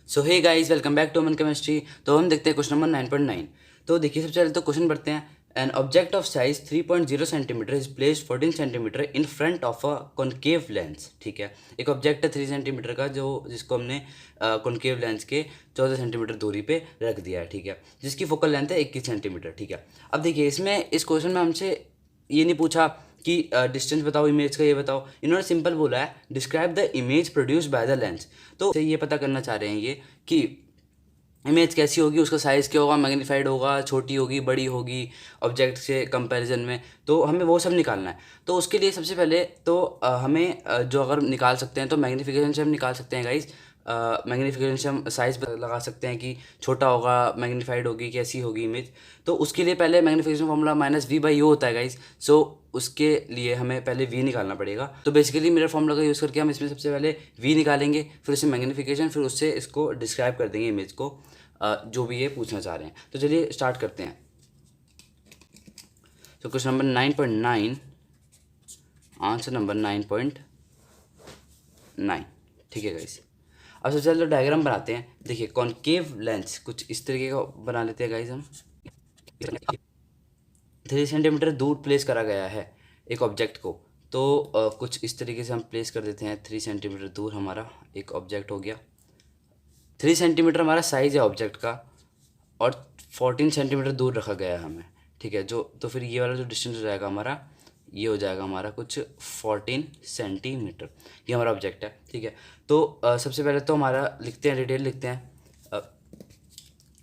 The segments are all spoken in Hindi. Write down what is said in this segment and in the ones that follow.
So hey guys, welcome back to Aman chemistry. तो हम देखते हैं क्वेश्चन नंबर 9.9। तो देखिए, सबसे पहले तो क्वेश्चन पढ़ते हैं। An object of size 3.0 centimetre is placed 14 centimetre in front of a concave lens. ठीक है, एक ऑब्जेक्ट है 3 सेंटीमीटर का जिसको हमने कॉनकेव लेंस के 14 सेंटीमीटर दूरी पे रख दिया है। ठीक है, जिसकी फोकल लेंथ है 21 सेंटीमीटर। ठीक है, अब देखिए इसमें इस क्वेश्चन में हमसे ये नहीं पूछा कि डिस्टेंस बताओ इमेज का, ये बताओ। इन्होंने सिंपल बोला है describe the image produce by the lens. तो ये पता करना चाह रहे हैं ये कि इमेज कैसी होगी, उसका साइज़ क्या होगा, मैग्नीफाइड होगा, छोटी होगी, बड़ी होगी ऑब्जेक्ट से कंपैरिजन में। तो हमें वो सब निकालना है। तो उसके लिए सबसे पहले तो हमें जो अगर निकाल सकते हैं तो मैग्नीफिकेशन से हम निकाल सकते हैं गाइस। मैग्नीफिकेशन से हम साइज़ लगा सकते हैं कि छोटा होगा, मैग्नीफाइड होगी, कैसी होगी इमेज। तो उसके लिए पहले मैग्नीफिकेशन फॉर्मूला -v/u होता है गाइस। सो उसके लिए हमें पहले v निकालना पड़ेगा। तो बेसिकली मिरर फॉर्मूला का यूज़ करके हम इसमें सबसे पहले v निकालेंगे, फिर उससे मैग्नीफिकेशन, फिर उससे इसको डिस्क्राइब कर देंगे इमेज को, जो भी ये पूछना चाह रहे हैं। तो चलिए स्टार्ट करते हैं। तो क्वेश्चन नंबर 9.9, आंसर नंबर 9.9। ठीक है गाइस, अब सबसे पहले तो डायग्राम बनाते हैं। देखिए कॉनकेव लेंस कुछ इस तरीके का बना लेते हैं गाइस हम। 3 सेंटीमीटर दूर प्लेस करा गया है एक ऑब्जेक्ट को। तो कुछ इस तरीके से हम प्लेस कर देते हैं। 3 सेंटीमीटर दूर हमारा एक ऑब्जेक्ट हो गया। 3 सेंटीमीटर हमारा साइज़ है ऑब्जेक्ट का, और 14 सेंटीमीटर दूर रखा गया है हमें। ठीक है, जो तो फिर ये वाला जो डिस्टेंस हो जाएगा हमारा, ये हो जाएगा हमारा कुछ 14 सेंटीमीटर। ये हमारा ऑब्जेक्ट है। ठीक है, तो सबसे पहले तो हमारा लिखते हैं, डिटेल लिखते हैं।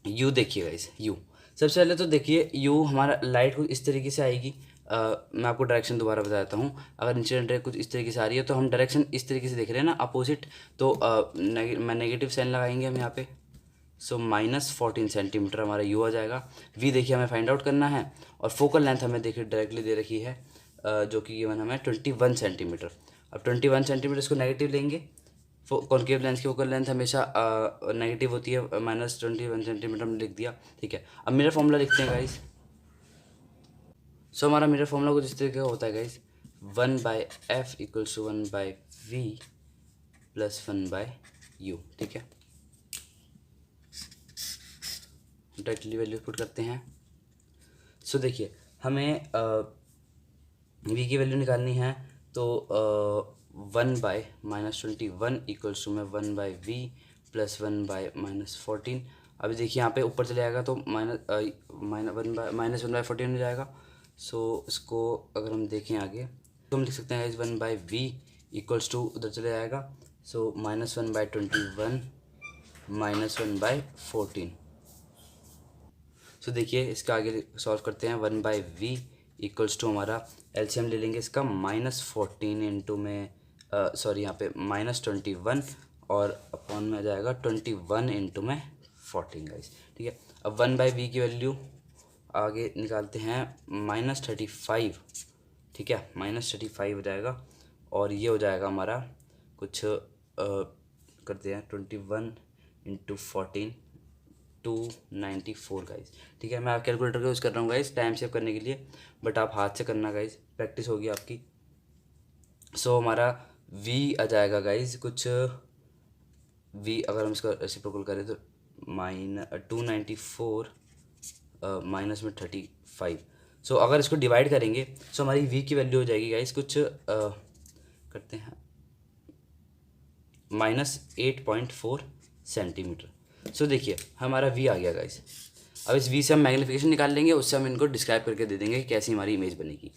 यू देखिएगा इस यू, सबसे पहले तो देखिए यू हमारा लाइट कुछ इस तरीके से आएगी। मैं आपको डायरेक्शन दोबारा बताता हूँ। अगर इंसिडेंट रे कुछ इस तरीके से आ रही है तो हम डायरेक्शन इस तरीके से देख रहे हैं ना, अपोजिट। तो मैं नेगेटिव साइन लगाएंगे हम यहाँ पे। सो -14 सेंटीमीटर हमारा यू आ जाएगा। वी देखिए हमें फाइंड आउट करना है, और फोकल लेंथ हमें देखिए डायरेक्टली दे रखी है, जो कि गिवन हमें 21 सेंटीमीटर। अब 21 सेंटीमीटर इसको नेगेटिव लेंगे। कॉनकेव लेंस की फोकल लेंथ हमेशा नेगेटिव होती है, -21 सेंटीमीटर में लिख दिया। ठीक है, अब मिरर फॉर्मूला लिखते हैं गाइस। सो हमारा मिरर फॉर्मूला कुछ इस तरीके का होता है गाइस। 1/f = 1/v + 1/u। ठीक है, डायरेक्टली वैल्यू पुट करते हैं। सो देखिए हमें v की वैल्यू निकालनी है। तो 1/-21 = में 1/v + 1/-14। अभी देखिए यहाँ पे ऊपर चले जाएगा तो -1/14 हो जाएगा। सो इसको अगर हम देखें आगे तो हम लिख सकते हैं 1/v = उधर चले जाएगा। सो -1/21 -1/14। सो देखिए इसका आगे सॉल्व करते हैं। 1/v = हमारा एलसीएम ले लेंगे इसका, -14 इंटू में सॉरी यहाँ पे -21, और अपॉन में आ जाएगा 21 इंटू में 14 गाइस। ठीक है, अब 1/v की वैल्यू आगे निकालते हैं -35। ठीक है, -35 हो जाएगा, और ये हो जाएगा हमारा कुछ करते हैं 21 इंटू 14, 294 गाइस। ठीक है, मैं कैलकुलेटर का यूज़ कर रहा हूँ गाइस टाइम सेव करने के लिए, बट आप हाथ से करना गाइस, प्रैक्टिस होगी आपकी। सो हमारा v आ जाएगा गाइस कुछ v, अगर हम इसका रेसिप्रोकल करें तो -294 माइनस में 35। सो अगर इसको डिवाइड करेंगे सो हमारी v की वैल्यू हो जाएगी गाइस कुछ करते हैं -8.4 सेंटीमीटर। सो देखिए हमारा v आ गया गाइस। अब इस v से हम मैग्नीफिकेशन निकाल लेंगे, उससे हम इनको डिस्क्राइब करके दे देंगे कि कैसी हमारी इमेज बनेगी।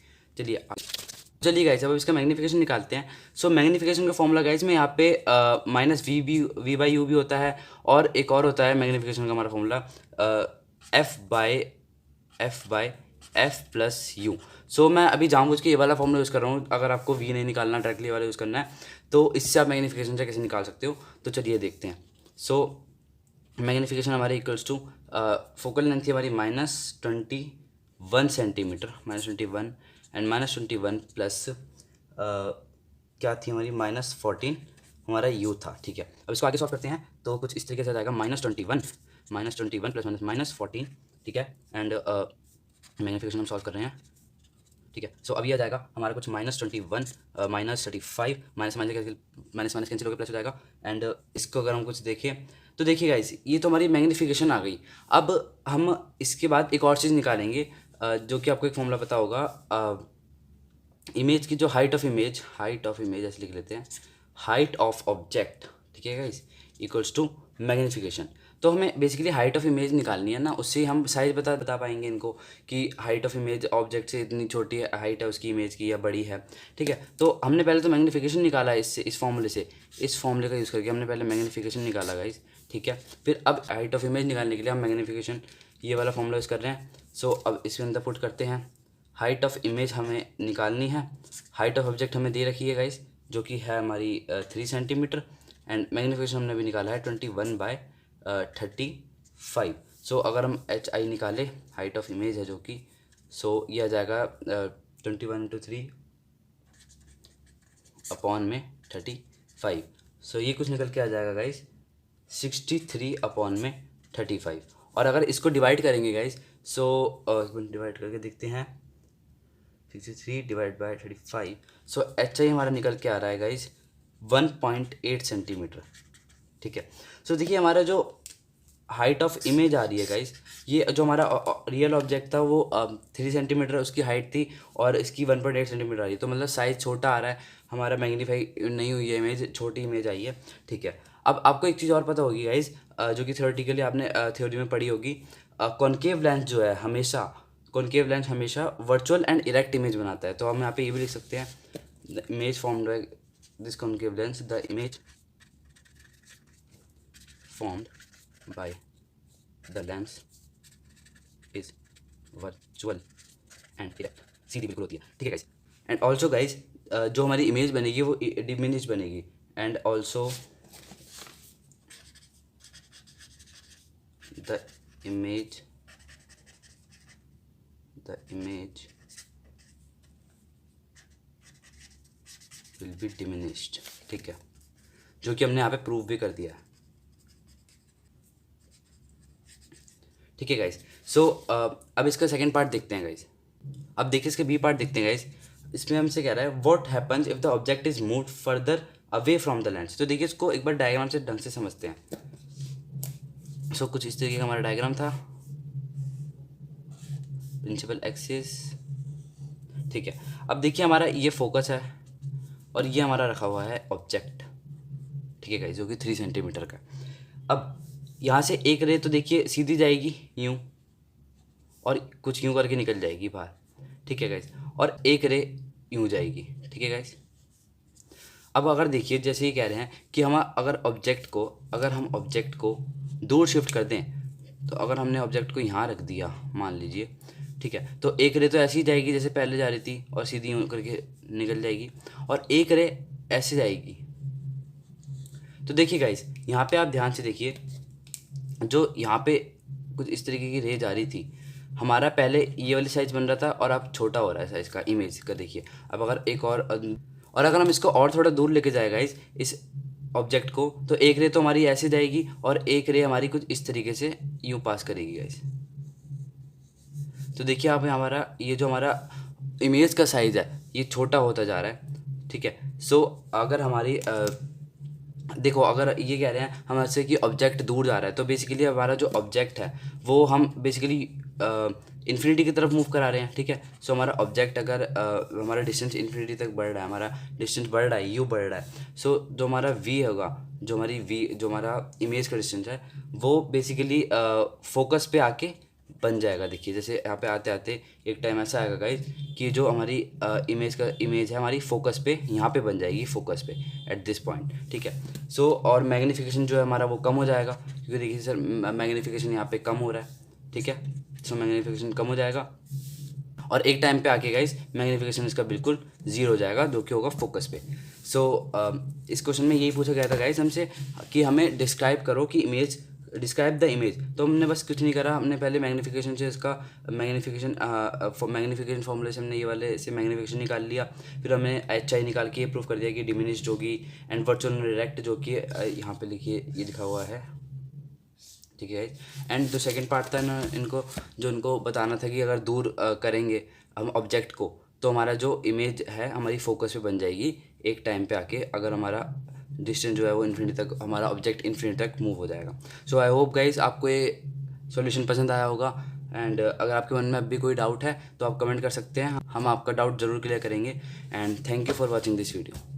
चलिए गाइस, अब इसका मैग्नीफिकेशन निकालते हैं। सो मैग्नीफिकेशन का फॉर्मूला गाइस में यहाँ पे -v/u भी होता है, और एक और होता है मैग्नीफिकेशन का हमारा फॉर्मूला f/f + u। सो मैं अभी जानबूझ के ये वाला फॉर्मूला यूज़ कर रहा हूँ। अगर आपको v नहीं निकालना, डायरेक्टली वाला यूज़ करना है, तो इससे आप मैग्नीफिकेशन से कैसे निकाल सकते हो, तो चलिए देखते हैं। सो मैग्नीफिकेशन हमारे = फोकल लेंथ थी हमारी -21 सेंटीमीटर, -21 एंड -21 प्लस क्या थी हमारी -14 हमारा u था। ठीक है, अब इसको आगे सॉल्व करते हैं तो कुछ इस तरीके से आ जाएगा -21 प्लस -14। ठीक है, एंड मैग्नीफिकेशन हम सॉल्व कर रहे हैं। ठीक है, सो अभी आ जाएगा हमारा कुछ -21 -35, माइनस कैंसिल होकर प्लस हो जाएगा। एंड इसको अगर हम कुछ देखें तो देखिए गाइस, ये तो हमारी मैग्नीफिकेशन आ गई। अब हम इसके बाद एक और चीज़ निकालेंगे, जो कि आपको एक फॉर्मूला पता होगा। इमेज की जो हाइट ऑफ इमेज ऐसे लिख लेते हैं, हाइट ऑफ ऑब्जेक्ट, ठीक है गाइस, इक्वल्स टू मैग्नीफिकेशन। तो हमें बेसिकली हाइट ऑफ इमेज निकालनी है ना, उससे हम साइज बता पाएंगे इनको कि हाइट ऑफ इमेज ऑब्जेक्ट से इतनी छोटी हाइट है उसकी इमेज की या बड़ी है, ठीक है। तो हमने पहले तो मैग्नीफिकेशन निकाला है इससे, इस फॉर्मूले का यूज़ करके हमने पहले मैग्नीफिकेशन निकाला गाइस, ठीक है। फिर अब हाइट ऑफ इमेज निकालने के लिए हम मैग्नीफिकेशन ये वाला फॉर्मूला यूज़ कर रहे हैं। सो अब इसके अंदर पुट करते हैं, हाइट ऑफ इमेज हमें निकालनी है, हाइट ऑफ ऑब्जेक्ट हमें दे रखी है गाइस, जो कि है हमारी 3 सेंटीमीटर, एंड मैग्नीफिकेशन हमने भी निकाला है 21/35। सो अगर हम HI निकाले, हाइट ऑफ इमेज है जो कि, सो ये आ जाएगा 21/3/35। सो ये कुछ निकल के आ जाएगा गाइस 63/35। और अगर इसको डिवाइड करेंगे गाइस, सो डिवाइड करके देखते हैं, 63 डिवाइड बाई 35। सो HI हमारा निकल के आ रहा है गाइस 1.8 सेंटीमीटर, ठीक है। सो देखिए हमारा जो हाइट ऑफ इमेज आ रही है गाइस, ये जो हमारा रियल ऑब्जेक्ट था वो 3 सेंटीमीटर उसकी हाइट थी, और इसकी 1.8 सेंटीमीटर आ रही है। तो मतलब साइज़ छोटा आ रहा है, हमारा मैग्नीफाई नहीं हुई है इमेज, छोटी इमेज आई है, ठीक है। अब आपको एक चीज़ और पता होगी गाइस, जो कि थ्योरेटिकली आपने थ्योरी में पढ़ी होगी, कॉनकेव लेंस जो है कॉनकेव लेंस हमेशा वर्चुअल एंड इरेक्ट इमेज बनाता है। तो हम यहाँ पे ये भी लिख सकते हैं, the image formed by this concave lens, the image formed by the lens is virtual and direct, सीधी बिल्कुल होती है, ठीक है गाइस। एंड ऑल्सो गाइस, जो हमारी इमेज बनेगी वो डिमिनिश बनेगी, and also the image will be diminished, ठीक है, जो कि हमने यहाँ पे प्रूव भी कर दिया है, ठीक है गाइस। सो अब इसका सेकंड पार्ट देखते हैं गाइस। अब देखिए इसके बी पार्ट देखते हैं गाइस। इसमें हमसे कह रहा है what happens if the object is moved further away from the lens. तो देखिए इसको एक बार डायग्राम से ढंग से समझते हैं। सो कुछ इस तरीके का हमारा डायग्राम था, प्रिंसिपल एक्सिस, ठीक है। अब देखिए हमारा ये फोकस है और ये हमारा रखा हुआ है ऑब्जेक्ट, ठीक है गाइस, जो कि 3 सेंटीमीटर का। अब यहाँ से एक रे तो देखिए सीधी जाएगी यूँ, और कुछ यूँ करके निकल जाएगी बाहर, ठीक है गाइस, और एक रे यूँ जाएगी, ठीक है गाइस। अब अगर देखिए जैसे ये कह रहे हैं कि हम अगर हम ऑब्जेक्ट को दूर शिफ्ट कर दें, तो अगर हमने ऑब्जेक्ट को यहाँ रख दिया मान लीजिए, ठीक है, तो एक रे तो ऐसी ही जाएगी जैसे पहले जा रही थी और सीधी यूँ करके निकल जाएगी, और एक रे ऐसे जाएगी। तो देखिए गाइस यहाँ पे आप ध्यान से देखिए, जो यहाँ पे कुछ इस तरीके की रे जा रही थी, हमारा पहले ये वाली साइज़ बन रहा था और अब छोटा हो रहा है साइज़ का इमेज का, देखिए। अब अगर एक और अगर हम इसको और थोड़ा दूर लेके जाए गाइस इस ऑब्जेक्ट को, तो एक रे तो हमारी ऐसे जाएगी और एक रे हमारी कुछ इस तरीके से यूँ पास करेगी गाइस। तो देखिए आप हमारा ये जो हमारा इमेज का साइज़ है ये छोटा होता जा रहा है, ठीक है। सो अगर हमारी देखो अगर ये कह रहे हैं हमसे कि ऑब्जेक्ट दूर जा रहा है, तो बेसिकली हमारा जो ऑब्जेक्ट है वो हम बेसिकली इन्फिनिटी की तरफ मूव करा रहे हैं, ठीक है। सो हमारा ऑब्जेक्ट अगर हमारा डिस्टेंस इन्फिनिटी तक बढ़ रहा है, हमारा डिस्टेंस बढ़ रहा है, यू बढ़ रहा है, सो जो हमारा वी होगा, जो हमारा इमेज का डिस्टेंस है, वो बेसिकली फोकस पे आके बन जाएगा। देखिए जैसे यहाँ पे आते आते एक टाइम ऐसा आएगा गाइज कि जो हमारी इमेज है हमारी फोकस पे यहाँ पे बन जाएगी, फोकस पे एट दिस पॉइंट, ठीक है। सो और मैग्नीफिकेशन जो है हमारा वो कम हो जाएगा, क्योंकि देखिए सर मैग्नीफिकेशन यहाँ पे कम हो रहा है, ठीक है। सो मैग्नीफिकेशन कम हो जाएगा और एक टाइम पे आके गाइज मैग्नीफिकेशन इसका बिल्कुल ज़ीरो हो जाएगा, जो कि होगा फोकस पे। सो इस क्वेश्चन में यही पूछा गया था गाइज हमसे कि हमें डिस्क्राइब करो कि डिस्क्राइब द इमेज। तो हमने बस कुछ नहीं करा, हमने पहले मैग्नीफिकेशन से इसका मैग्नीफिकेशन फॉर्मूले से हमने ये वाले से मैग्नीफिकेशन निकाल लिया। फिर हमने HI निकाल के ये प्रूफ कर दिया कि डिमिनिश्ड होगी, एंड वर्चुअल डायरेक्ट जो कि यहाँ पे लिखिए ये लिखा हुआ है, ठीक है। एंड जो सेकंड पार्ट था ना इनको बताना था कि अगर दूर करेंगे हम ऑब्जेक्ट को, तो हमारा जो इमेज है हमारी फोकस पे बन जाएगी एक टाइम पे आके, अगर हमारा डिस्टेंस जो है वो इन्फिनिटी तक, हमारा ऑब्जेक्ट इन्फिनिटी तक मूव हो जाएगा। सो आई होप गाइज आपको ये सॉल्यूशन पसंद आया होगा। एंड अगर आपके मन में अभी कोई डाउट है तो आप कमेंट कर सकते हैं, हम आपका डाउट ज़रूर क्लियर करेंगे। And thank you for watching this video.